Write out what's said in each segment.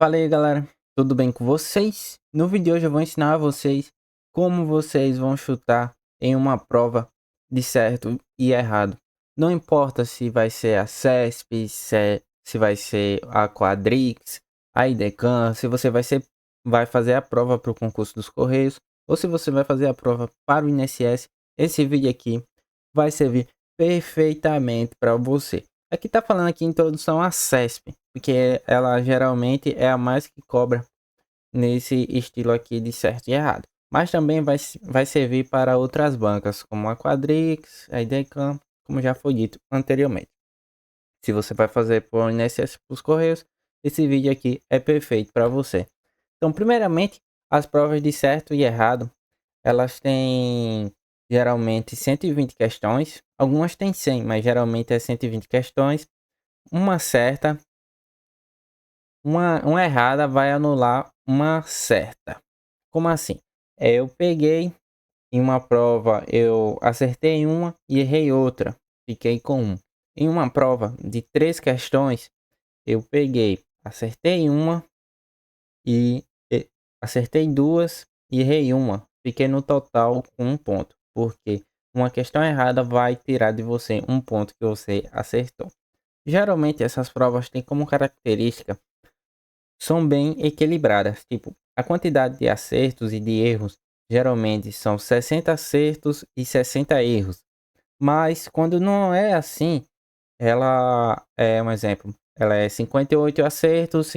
Fala aí galera, tudo bem com vocês? No vídeo de hoje eu vou ensinar a vocês como vocês vão chutar em uma prova de certo e errado. Não importa se vai ser a CESP, se vai ser a Quadrix, a IDECAM, se você vai fazer a prova para o concurso dos Correios ou se você vai fazer a prova para o INSS, esse vídeo aqui vai servir perfeitamente para você. Aqui tá falando aqui introdução à CESP, porque ela geralmente é a mais que cobra nesse estilo aqui de certo e errado. Mas também vai servir para outras bancas, como a Quadrix, a IDECAM, como já foi dito anteriormente. Se você vai fazer por INSS para os Correios, esse vídeo aqui é perfeito para você. Então, primeiramente, as provas de certo e errado, elas têm geralmente 120 questões. Algumas têm 100, mas geralmente é 120 questões. Uma certa, uma errada vai anular uma certa. Como assim? Eu peguei em uma prova, eu acertei uma e errei outra. Fiquei com um. Em uma prova de 3 questões, eu peguei, acertei uma e acertei duas e errei uma. Fiquei no total com um ponto, porque uma questão errada vai tirar de você um ponto que você acertou. Geralmente essas provas têm como característica, são bem equilibradas, tipo, a quantidade de acertos e de erros geralmente são 60 acertos e 60 erros. Mas quando não é assim, ela é um exemplo, ela é 58 acertos,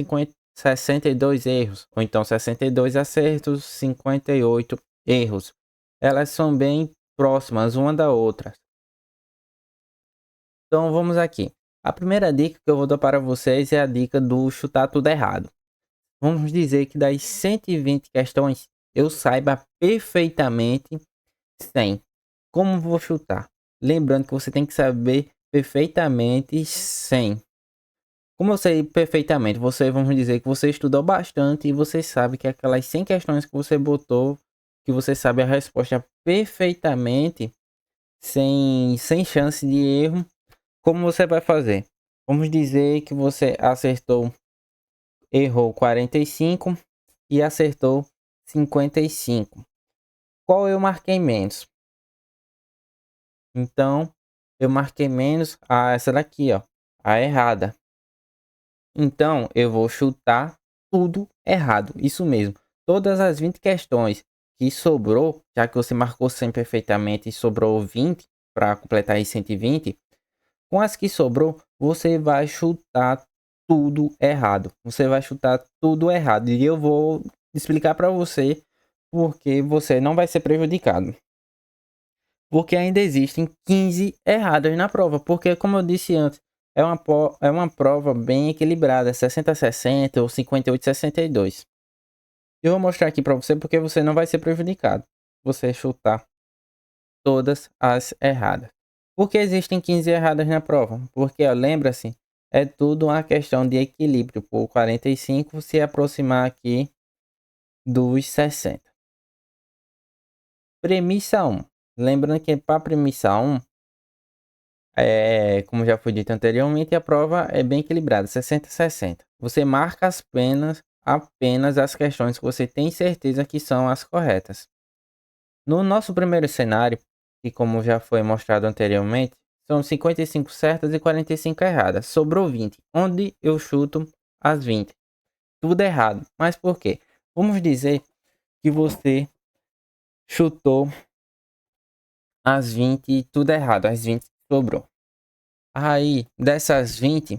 62 erros, ou então 62 acertos, 58 erros. Elas são bem próximas uma da outra. Então vamos aqui. A primeira dica que eu vou dar para vocês é a dica do chutar tudo errado. Vamos dizer que das 120 questões eu saiba perfeitamente 100. Como vou chutar? Lembrando que você tem que saber perfeitamente 100. Como eu sei perfeitamente, vamos dizer que você estudou bastante e você sabe que aquelas 100 questões que você botou, que você sabe a resposta perfeitamente, sem chance de erro. Como você vai fazer? Vamos dizer que você errou 45 e acertou 55. Qual eu marquei menos? Então, eu marquei menos essa daqui, ó, a errada. Então, eu vou chutar tudo errado. Isso mesmo. Todas as 20 questões que sobrou, já que você marcou 100 perfeitamente e sobrou 20 para completar aí 120, com as que sobrou, você vai chutar tudo errado. Você vai chutar tudo errado. E eu vou explicar para você porque você não vai ser prejudicado. Porque ainda existem 15 erradas na prova. Porque, como eu disse antes, é uma prova bem equilibrada, 60-60 ou 58-62. Eu vou mostrar aqui para você porque você não vai ser prejudicado. Você chutar todas as erradas. Por que existem 15 erradas na prova? Porque, lembra-se, é tudo uma questão de equilíbrio. Por 45 se aproximar aqui dos 60. Premissa 1. Lembrando que para premissa 1, como já foi dito anteriormente, a prova é bem equilibrada, 60-60. Você marca apenas as questões que você tem certeza que são as corretas. No nosso primeiro cenário, que como já foi mostrado anteriormente, são 55 certas e 45 erradas. Sobrou 20, onde eu chuto as 20. Tudo errado. Mas por quê? Vamos dizer que você chutou as 20 e tudo errado, as 20 sobrou. Aí, dessas 20,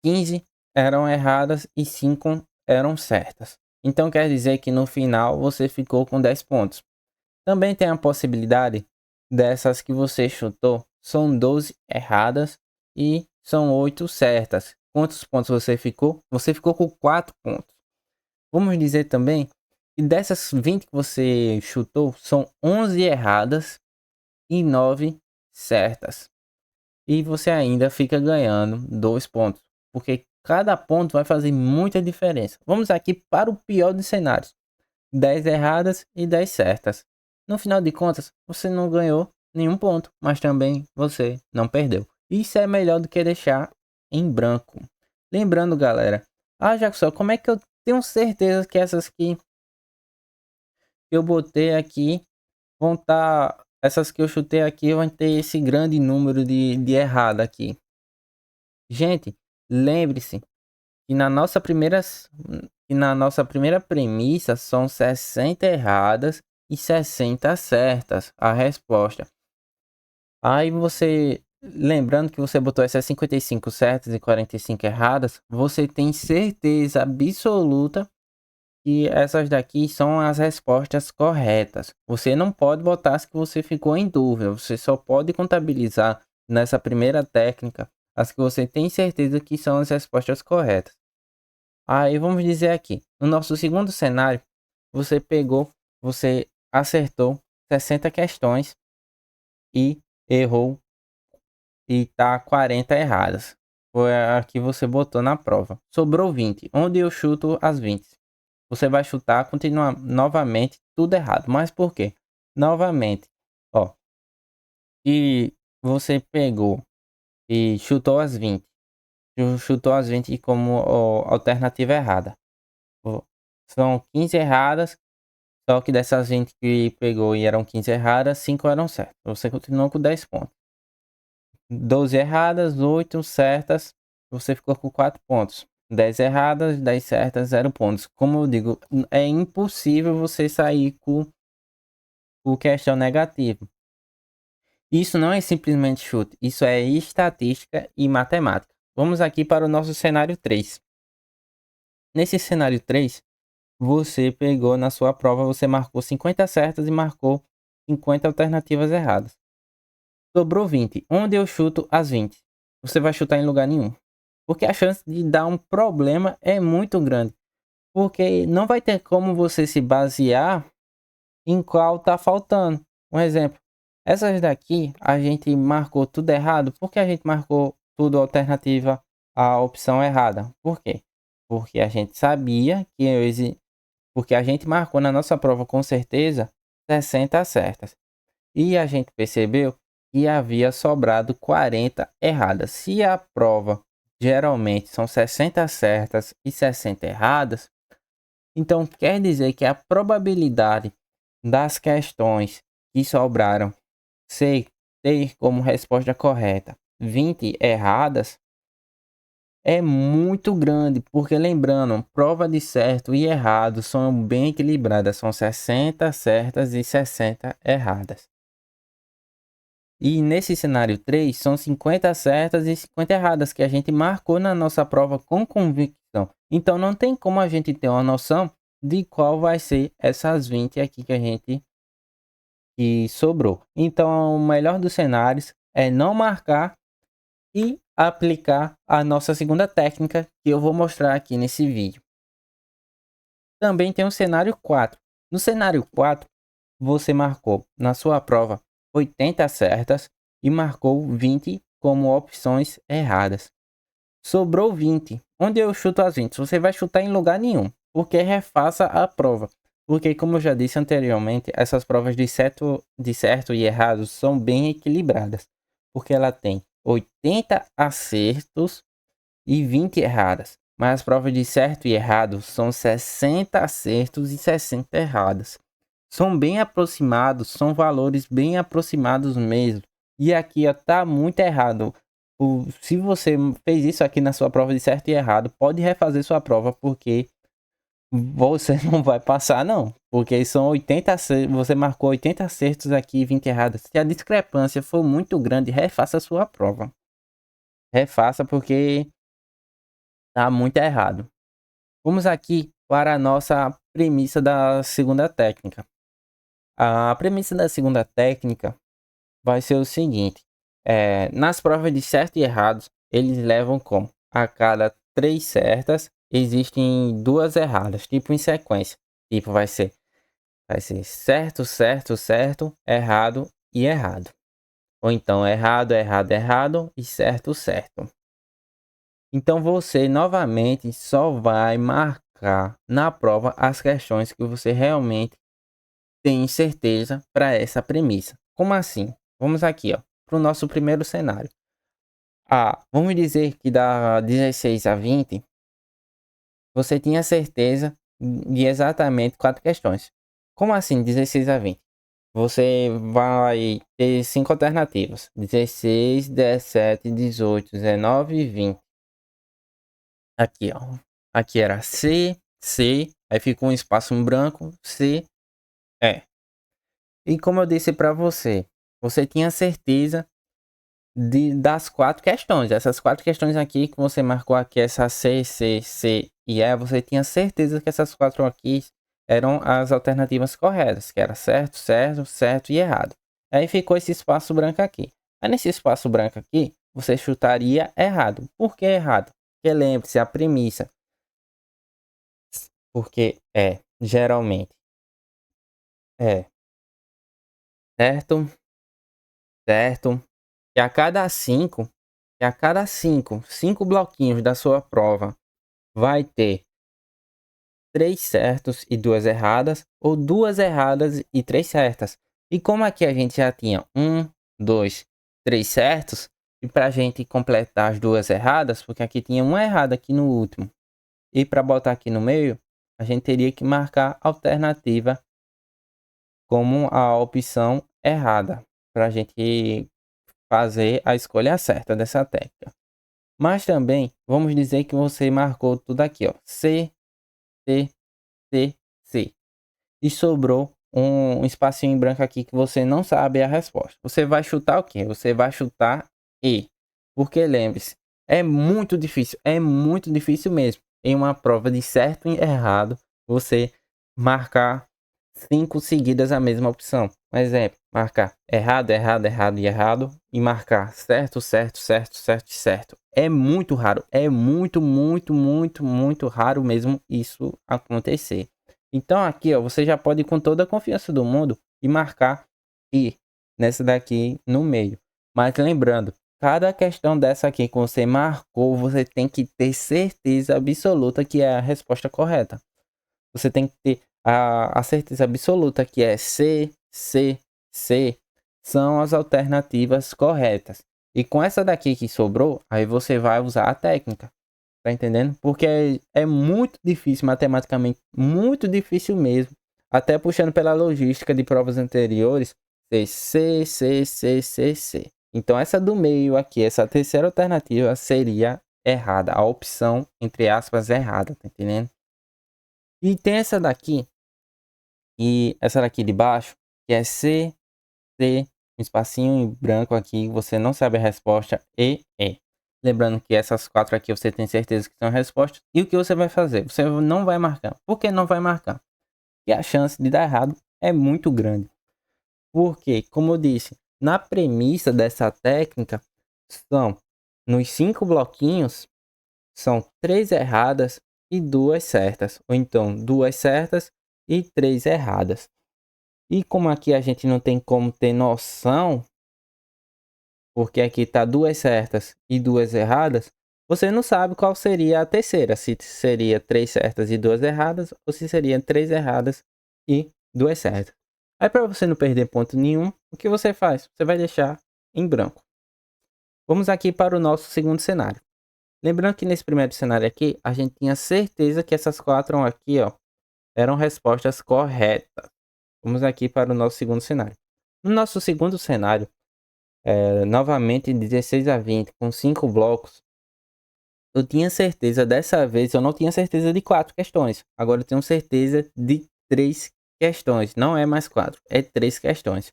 15 eram erradas e 5 eram certas. Então quer dizer que no final você ficou com 10 pontos. Também tem a possibilidade dessas que você chutou, são 12 erradas e são 8 certas. Quantos pontos você ficou? Você ficou com 4 pontos. Vamos dizer também que dessas 20 que você chutou, são 11 erradas e 9 certas. E você ainda fica ganhando 2 pontos, porque cada ponto vai fazer muita diferença. Vamos aqui para o pior dos cenários: 10 erradas e 10 certas. No final de contas, você não ganhou nenhum ponto, mas também você não perdeu. Isso é melhor do que deixar em branco. Lembrando, galera, Jackson, como é que eu tenho certeza que essas que eu botei aqui vão estar... essas que eu chutei aqui vão ter esse grande número de errado aqui. Gente, lembre-se que na nossa primeira premissa são 60 erradas e 60 certas a resposta. Aí você, lembrando que você botou essas 55 certas e 45 erradas, você tem certeza absoluta que essas daqui são as respostas corretas. Você não pode botar as que você ficou em dúvida, você só pode contabilizar nessa primeira técnica as que você tem certeza que são as respostas corretas. Aí vamos dizer aqui, no nosso segundo cenário, você acertou 60 questões e errou e tá 40 erradas. Foi a que você botou na prova. Sobrou 20, onde eu chuto as 20. Você vai chutar, continua novamente tudo errado. Mas por quê? Novamente, ó, e você pegou e chutou as 20. Chutou as 20 como alternativa errada. São 15 erradas, só que dessas 20 que pegou e eram 15 erradas, 5 eram certas. Você continuou com 10 pontos. 12 erradas, 8 certas, você ficou com 4 pontos. 10 erradas, 10 certas, 0 pontos. Como eu digo, é impossível você sair com o questão negativo. Isso não é simplesmente chute, isso é estatística e matemática. Vamos aqui para o nosso cenário 3. Nesse cenário 3, você pegou na sua prova, você marcou 50 certas e marcou 50 alternativas erradas. Sobrou 20. Onde eu chuto as 20? Você vai chutar em lugar nenhum. Porque a chance de dar um problema é muito grande. Porque não vai ter como você se basear em qual tá faltando. Um exemplo. Essas daqui a gente marcou tudo errado. Por que a gente marcou tudo alternativa à opção errada? Por quê? Porque a gente sabia que porque a gente marcou na nossa prova com certeza 60 certas. E a gente percebeu que havia sobrado 40 erradas. Se a prova geralmente são 60 certas e 60 erradas, então quer dizer que a probabilidade das questões que sobraram ter como resposta correta 20 erradas é muito grande, porque lembrando, prova de certo e errado são bem equilibradas, são 60 certas e 60 erradas. E nesse cenário 3, são 50 certas e 50 erradas que a gente marcou na nossa prova com convicção. Então não tem como a gente ter uma noção de qual vai ser essas 20 aqui que sobrou. Então o melhor dos cenários é não marcar e aplicar a nossa segunda técnica que eu vou mostrar aqui nesse vídeo. Também tem o cenário 4. No cenário 4, você marcou na sua prova 80 certas e marcou 20 como opções erradas. Sobrou 20. Onde eu chuto as 20? Você vai chutar em lugar nenhum, porque refaça a prova. Porque, como eu já disse anteriormente, essas provas de certo e errado são bem equilibradas. Porque ela tem 80 acertos e 20 erradas. Mas as provas de certo e errado são 60 acertos e 60 erradas. São bem aproximados, são valores bem aproximados mesmo. E aqui tá muito errado. Se você fez isso aqui na sua prova de certo e errado, pode refazer sua prova, porque você não vai passar não. Porque são 80 acertos, você marcou 80 acertos aqui e 20 erradas. Se a discrepância for muito grande, refaça a sua prova. Refaça, porque tá muito errado. Vamos aqui para a nossa premissa da segunda técnica. A premissa da segunda técnica vai ser o seguinte: nas provas de certo e errados, eles levam como a cada 3 certas existem 2 erradas, tipo em sequência. Tipo, vai ser certo, certo, certo, errado e errado. Ou então errado, errado, errado e certo, certo. Então você novamente só vai marcar na prova as questões que você realmente tem certeza para essa premissa. Como assim? Vamos aqui, ó, para o nosso primeiro cenário. Vamos dizer que dá 16 a 20. você tinha certeza de exatamente 4 questões. Como assim 16 a 20? Você vai ter 5 alternativas: 16, 17, 18, 19 e 20. Aqui, ó. Aqui era C, C, aí ficou um espaço em branco, C, E. E como eu disse para você, você tinha certeza das 4 questões. Essas 4 questões aqui que você marcou aqui, essa C, C, C e E, você tinha certeza que essas 4 aqui eram as alternativas corretas, que era certo, certo, certo e errado. Aí ficou esse espaço branco aqui. Aí nesse espaço branco aqui, você chutaria errado. Por que errado? Porque lembre-se, a premissa. Porque geralmente, é, certo, certo, que a cada 5, cinco bloquinhos da sua prova vai ter 3 certos e 2 erradas, ou 2 erradas e 3 certas. E como aqui a gente já tinha 1, 2, 3 certos, e para a gente completar as 2 erradas, porque aqui tinha uma errada aqui no último, e para botar aqui no meio, a gente teria que marcar a alternativa como a opção errada, para a gente fazer a escolha certa dessa técnica. Mas também, vamos dizer que você marcou tudo aqui, ó, C, C, C, C. E sobrou um espacinho em branco aqui que você não sabe a resposta. Você vai chutar o quê? Você vai chutar E. Porque lembre-se, é muito difícil mesmo. Em uma prova de certo e errado, você marcar 5 seguidas a mesma opção. Um exemplo, marcar errado, errado, errado e errado e marcar certo, certo, certo, certo e certo. É muito raro, é muito, muito, muito, muito raro mesmo isso acontecer. Então aqui, ó, você já pode com toda a confiança do mundo e marcar I nessa daqui no meio. Mas lembrando, cada questão dessa aqui que você marcou, você tem que ter certeza absoluta que é a resposta correta. Você tem que ter a certeza absoluta que é C, C, C são as alternativas corretas. E com essa daqui que sobrou, aí você vai usar a técnica. Tá entendendo? Porque é muito difícil, matematicamente, muito difícil mesmo. Até puxando pela logística de provas anteriores, ser C, C, C, C, C. Então essa do meio aqui, essa terceira alternativa seria errada. A opção, entre aspas, errada, tá entendendo? E tem essa daqui, e essa daqui de baixo, que é C, C, um espacinho em branco aqui, você não sabe a resposta, E, E. Lembrando que essas 4 aqui você tem certeza que são respostas. E o que você vai fazer? Você não vai marcar. Por que não vai marcar? Porque a chance de dar errado é muito grande. Porque, como eu disse, na premissa dessa técnica, são nos 5 bloquinhos, são 3 erradas e 2 certas. Ou então, 2 certas e 3 erradas. E como aqui a gente não tem como ter noção, porque aqui tá 2 certas e 2 erradas, você não sabe qual seria a terceira, se seria 3 certas e 2 erradas, ou se seria 3 erradas e 2 certas. Aí para você não perder ponto nenhum, o que você faz? Você vai deixar em branco. Vamos aqui para o nosso segundo cenário. Lembrando que nesse primeiro cenário aqui, a gente tinha certeza que essas 4 aqui, ó, eram respostas corretas. Vamos aqui para o nosso segundo cenário. No nosso segundo cenário, novamente 16 a 20 com 5 blocos, eu tinha certeza dessa vez, eu não tinha certeza de 4 questões. Agora eu tenho certeza de 3 questões. Não é mais 4, é 3 questões.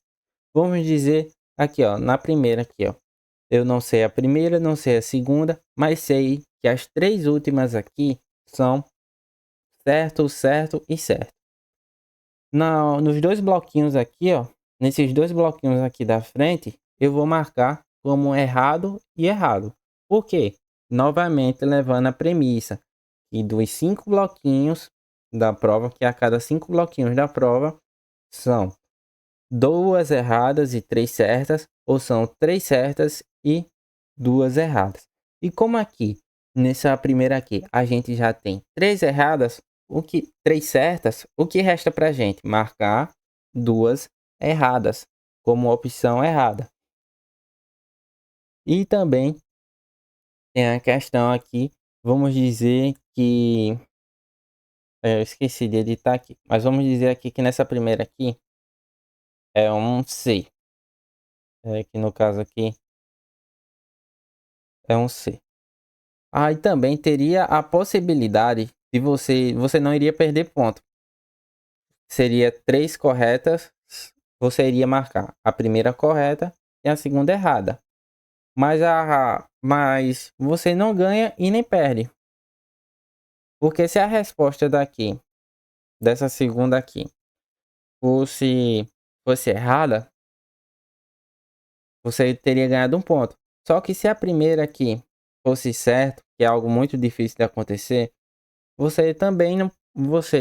Vamos dizer aqui, ó, na primeira aqui, ó. Eu não sei a primeira, não sei a segunda, mas sei que as 3 últimas aqui são certo, certo e certo. Nos 2 bloquinhos aqui, ó, nesses 2 bloquinhos aqui da frente, eu vou marcar como errado e errado. Por quê? Novamente levando a premissa que dos 5 bloquinhos da prova, que a cada 5 bloquinhos da prova são 2 erradas e 3 certas, ou são 3 certas e 2 erradas. E como aqui, nessa primeira aqui, a gente já tem 3 erradas, 3 certas, o que resta pra gente? Marcar 2 erradas como opção errada. E também tem a questão aqui, vamos dizer que Eu esqueci de editar aqui. Mas vamos dizer aqui que nessa primeira aqui é um C. Que no caso aqui é um C. Aí também teria a possibilidade de você não iria perder ponto. Seria 3 corretas, você iria marcar a primeira correta e a segunda errada. Mas você não ganha e nem perde. Porque se a resposta dessa segunda aqui, fosse errada, você teria ganhado um ponto. Só que se a primeira aqui fosse certa, que é algo muito difícil de acontecer, você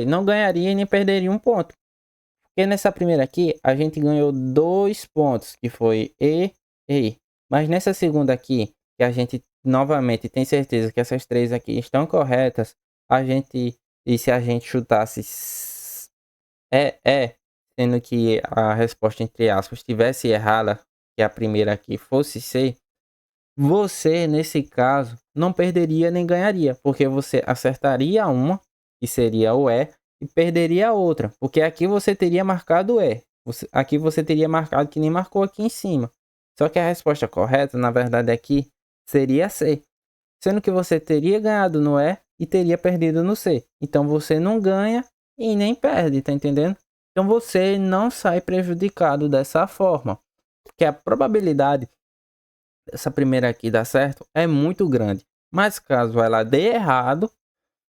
não ganharia e nem perderia um ponto. Porque nessa primeira aqui, a gente ganhou 2 pontos, que foi E e I. Mas nessa segunda aqui, que a gente novamente tem certeza que essas 3 aqui estão corretas, e se a gente chutasse sendo que a resposta entre aspas estivesse errada, que a primeira aqui fosse C, você nesse caso não perderia nem ganharia, porque você acertaria uma, que seria o E perderia a outra, porque aqui você teria marcado E. Aqui você teria marcado que nem marcou aqui em cima. Só que a resposta correta, na verdade, aqui seria C. Sendo que você teria ganhado no E teria perdido no C. Então você não ganha e nem perde, tá entendendo? Então você não sai prejudicado dessa forma. Porque a probabilidade dessa primeira aqui dar certo é muito grande. Mas caso ela dê errado,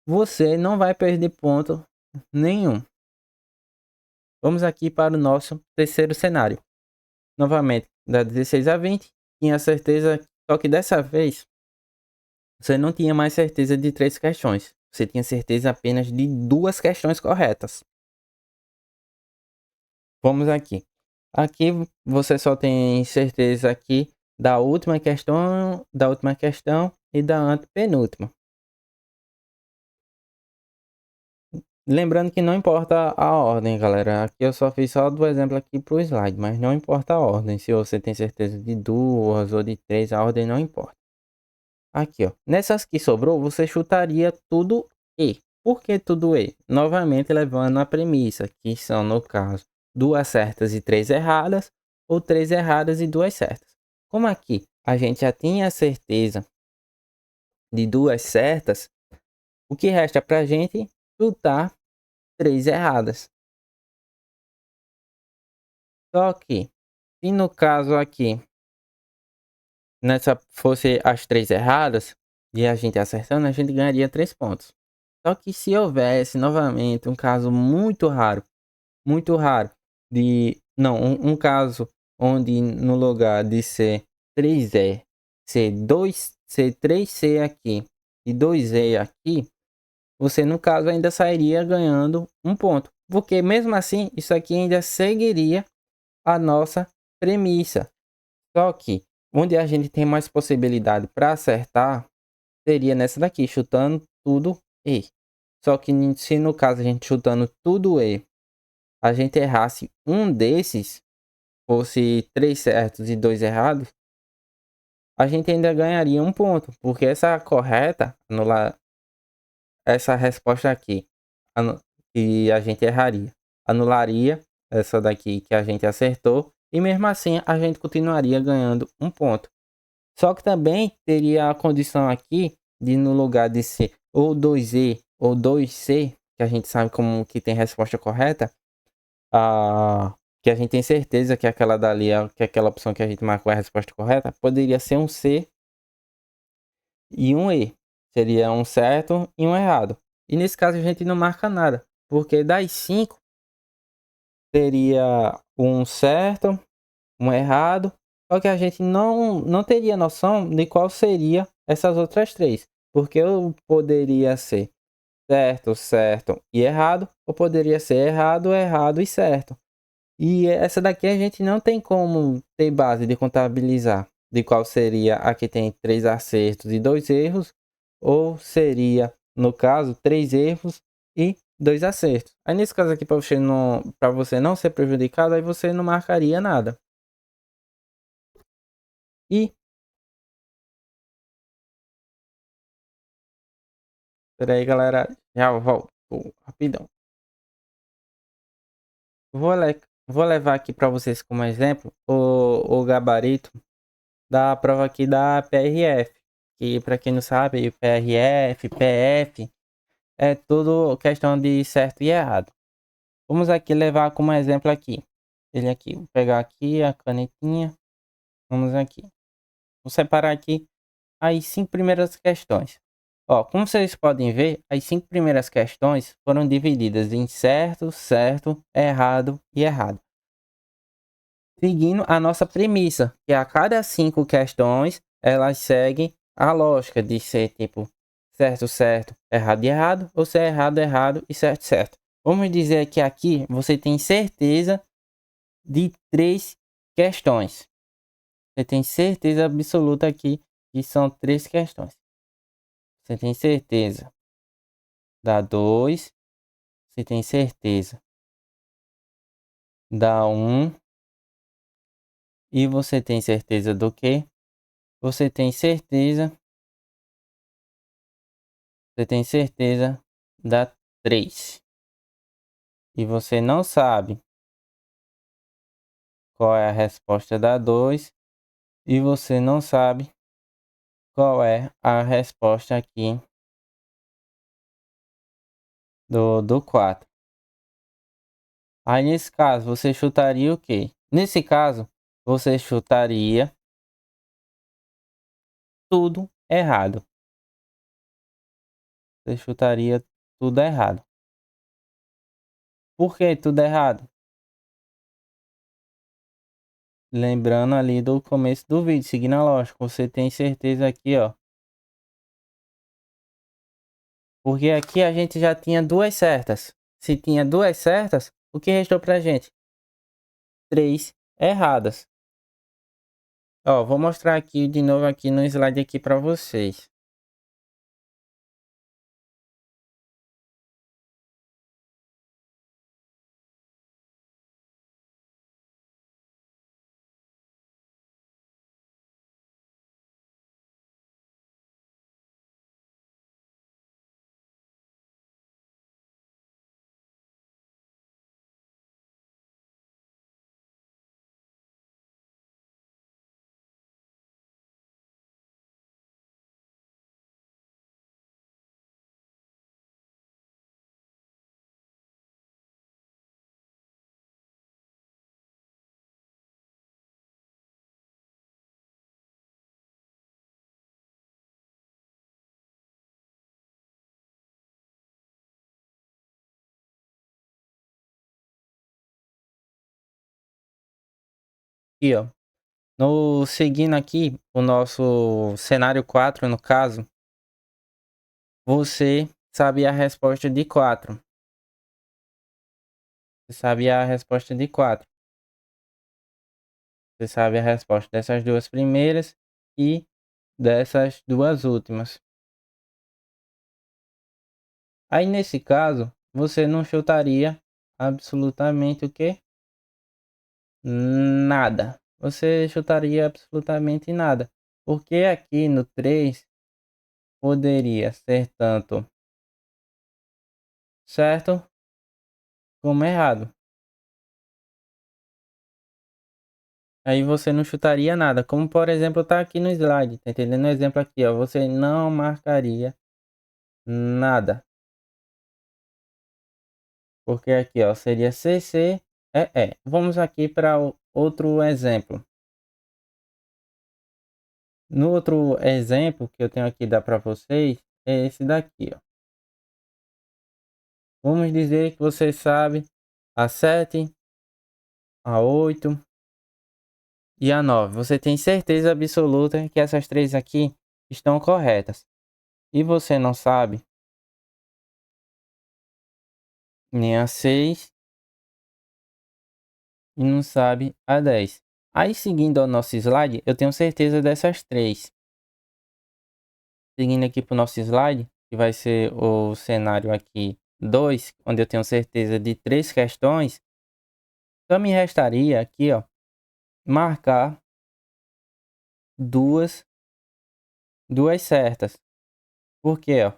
você não vai perder ponto nenhum. Vamos aqui para o nosso terceiro cenário. Novamente, da 16 a 20, tinha certeza, só que dessa vez você não tinha mais certeza de 3 questões. Você tinha certeza apenas de 2 questões corretas. Vamos aqui. Aqui você só tem certeza aqui da última questão e da antepenúltima. Lembrando que não importa a ordem, galera. Aqui eu só fiz só do exemplo aqui pro slide, mas não importa a ordem. Se você tem certeza de 2 ou de 3, a ordem não importa. Aqui, ó. Nessas que sobrou, você chutaria tudo E. Por que tudo E? Novamente levando a premissa, que são, no caso, 2 certas e 3 erradas, ou 3 erradas e 2 certas. Como aqui a gente já tinha certeza de 2 certas, o que resta pra gente chutar 3 erradas. Só que, se no caso aqui, nessa fosse as 3 erradas, e a gente acertando, a gente ganharia 3 pontos. Só que se houvesse novamente um caso muito raro, não, um caso onde no lugar de ser 3E, ser 3C aqui e 2E aqui, você no caso ainda sairia ganhando um ponto. Porque mesmo assim, isso aqui ainda seguiria a nossa premissa. Só que onde a gente tem mais possibilidade para acertar seria nessa daqui, chutando tudo E. Só que se no caso a gente chutando tudo E, a gente errasse um desses, fosse 3 certos e 2 errados, a gente ainda ganharia um ponto, porque essa correta, essa resposta aqui, que a gente erraria, anularia essa daqui que a gente acertou, e mesmo assim a gente continuaria ganhando um ponto. Só que também teria a condição aqui de no lugar de ser ou 2E ou 2C, que a gente sabe como que tem resposta correta, que a gente tem certeza que aquela dali, que aquela opção que a gente marcou é a resposta correta, poderia ser um C e um E. Seria um certo e um errado. E nesse caso a gente não marca nada, porque das 5 teria um certo, um errado, só que a gente não teria noção de qual seria essas outras 3, porque eu poderia ser certo, certo e errado, ou poderia ser errado, errado e certo. E essa daqui a gente não tem como ter base de contabilizar de qual seria a que tem 3 acertos e 2 erros, ou seria, no caso, 3 erros e 2 acertos. Aí nesse caso aqui, para você não ser prejudicado, aí você não marcaria nada. E, peraí galera, já volto. rapidão. Vou levar aqui para vocês como exemplo o gabarito da prova aqui da PRF. Que para quem não sabe, PRF, PF é tudo questão de certo e errado. Vamos aqui levar como exemplo aqui. Ele aqui, vou pegar aqui a canetinha. Vamos aqui. Vou separar aqui as 5 primeiras questões. Ó, como vocês podem ver, as 5 primeiras questões foram divididas em certo, certo, errado e errado. Seguindo a nossa premissa, que a cada 5 questões, elas seguem a lógica de ser tipo certo, certo, errado e errado, ou ser errado, errado e certo, certo. Vamos dizer que aqui você tem certeza de 3 questões. Você tem certeza absoluta aqui que são 3 questões. Você tem certeza da 2, você tem certeza da 1 e você tem certeza do quê? Você tem certeza da 3. E você não sabe qual é a resposta da 2 e você não sabe qual é a resposta aqui do 4. Aí nesse caso você chutaria o quê? Nesse caso você chutaria tudo errado. Você chutaria tudo errado. Por que tudo errado? Lembrando ali do começo do vídeo, seguindo a lógica, você tem certeza aqui, ó. Porque aqui a gente já tinha 2 certas. Se tinha 2 certas, o que restou pra gente? 3 erradas. Ó, vou mostrar aqui de novo aqui no slide aqui pra vocês. Aqui, ó. No seguindo aqui o nosso cenário 4, no caso, você sabia a resposta de 4. Você sabia a resposta de 4. Você sabe a resposta dessas duas primeiras e dessas duas últimas. Aí nesse caso, você não chutaria absolutamente o quê? Nada. Você chutaria absolutamente nada. Porque aqui no 3 poderia ser tanto certo como errado. Aí você não chutaria nada. Como por exemplo tá aqui no slide. Tá entendendo o exemplo aqui, ó. Você não marcaria nada. Porque aqui, ó, seria CC, é. Vamos aqui para outro exemplo. No outro exemplo que eu tenho aqui dar para vocês, é esse daqui, ó. Vamos dizer que você sabe a 7, a 8 e a 9. Você tem certeza absoluta que essas três aqui estão corretas. E você não sabe nem a 6 e não sabe a 10. Aí seguindo ao nosso slide, eu tenho certeza dessas três. Seguindo aqui para o nosso slide, que vai ser o cenário aqui 2, onde eu tenho certeza de 3 questões, só me restaria aqui, ó, marcar duas certas. Por quê, ó?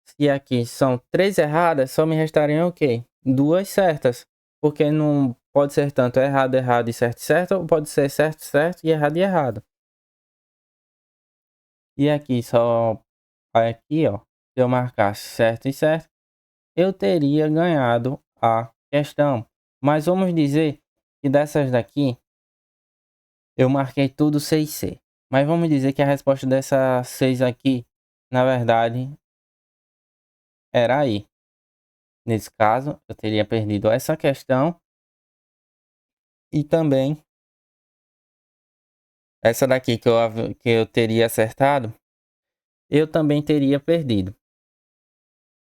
se aqui são 3 erradas, só me restariam o quê? 2 certas. Porque não pode ser tanto errado, errado e certo, certo, ou pode ser certo, certo e errado e errado. E aqui só, aqui ó, se eu marcasse certo e certo, eu teria ganhado a questão. Mas vamos dizer que dessas daqui, eu marquei tudo 6C. Mas vamos dizer que a resposta dessa 6 aqui, na verdade, era aí. Nesse caso, eu teria perdido essa questão e também essa daqui que eu teria acertado, eu também teria perdido.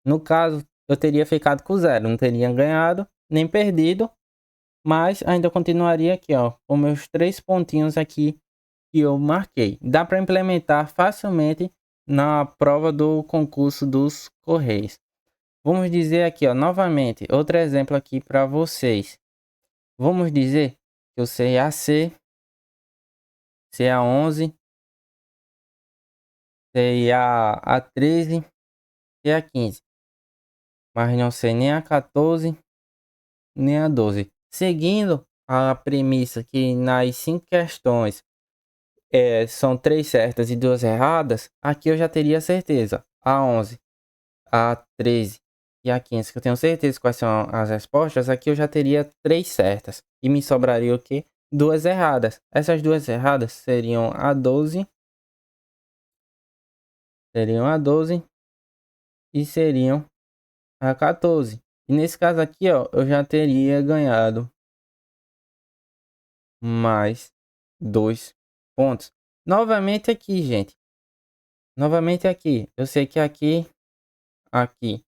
No caso, eu teria ficado com 0, não teria ganhado nem perdido, mas ainda continuaria aqui, ó, com meus 3 pontinhos aqui que eu marquei. Dá para implementar facilmente na prova do concurso dos Correios. Vamos dizer aqui, ó, novamente, outro exemplo aqui para vocês. Vamos dizer que eu sei AC, sei a 11, sei a 13 e a 15. Mas não sei nem a 14, nem a 12. Seguindo a premissa que nas 5 questões são 3 certas e 2 erradas, aqui eu já teria certeza. A 11, a 13 e a 15, que eu tenho certeza quais são as respostas, aqui eu já teria 3 certas. E me sobraria o quê? 2 erradas. Essas 2 erradas seriam a 12, e seriam a 14. E nesse caso aqui, ó, eu já teria ganhado mais 2 pontos. Novamente aqui, gente. Novamente aqui. Eu sei que aqui, aqui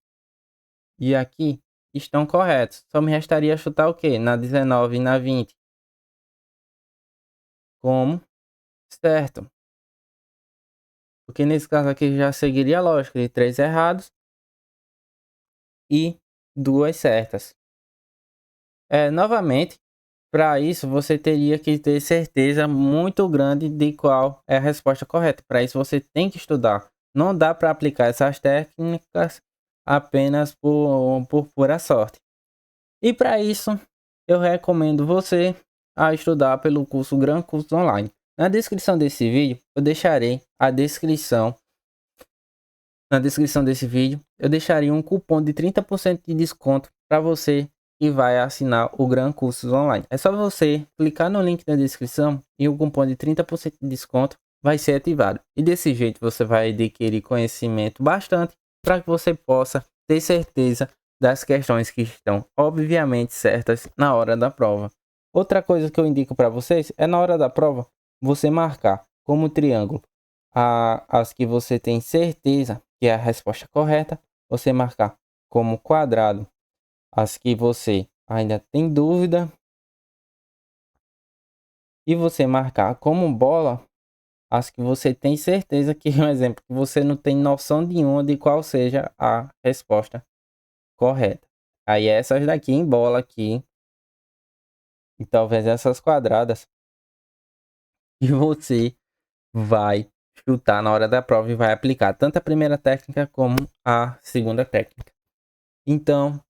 e aqui estão corretos. Só me restaria chutar o quê? Na 19 e na 20. Como certo. Porque nesse caso aqui já seguiria a lógica de 3 errados e 2 certas. Novamente, para isso você teria que ter certeza muito grande de qual é a resposta correta. Para isso você tem que estudar. Não dá para aplicar essas técnicas apenas por pura sorte. E para isso eu recomendo você a estudar pelo curso Gran Cursos Online. Na descrição desse vídeo eu deixarei na descrição desse vídeo eu deixarei um cupom de 30% de desconto para você que vai assinar o Gran Cursos Online. É só você clicar no link na descrição e o cupom de 30% de desconto vai ser ativado. E desse jeito você vai adquirir conhecimento bastante para que você possa ter certeza das questões que estão obviamente certas na hora da prova. Outra coisa que eu indico para vocês é na hora da prova você marcar como triângulo as que você tem certeza que é a resposta correta, você marcar como quadrado as que você ainda tem dúvida e você marcar como bola as que você tem certeza que, um exemplo, que você não tem noção nenhuma de qual seja a resposta correta. Aí essas daqui em bola aqui e talvez essas quadradas que você vai chutar na hora da prova e vai aplicar tanto a primeira técnica como a segunda técnica. Então,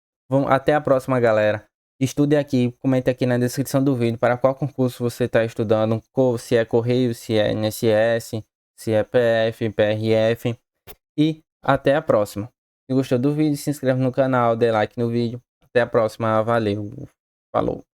até a próxima, galera. Estude aqui, comente aqui na descrição do vídeo para qual concurso você está estudando, se é Correio, se é INSS, se é PF, PRF. E até a próxima. Se gostou do vídeo, se inscreve no canal, dê like no vídeo. Até a próxima, valeu, falou.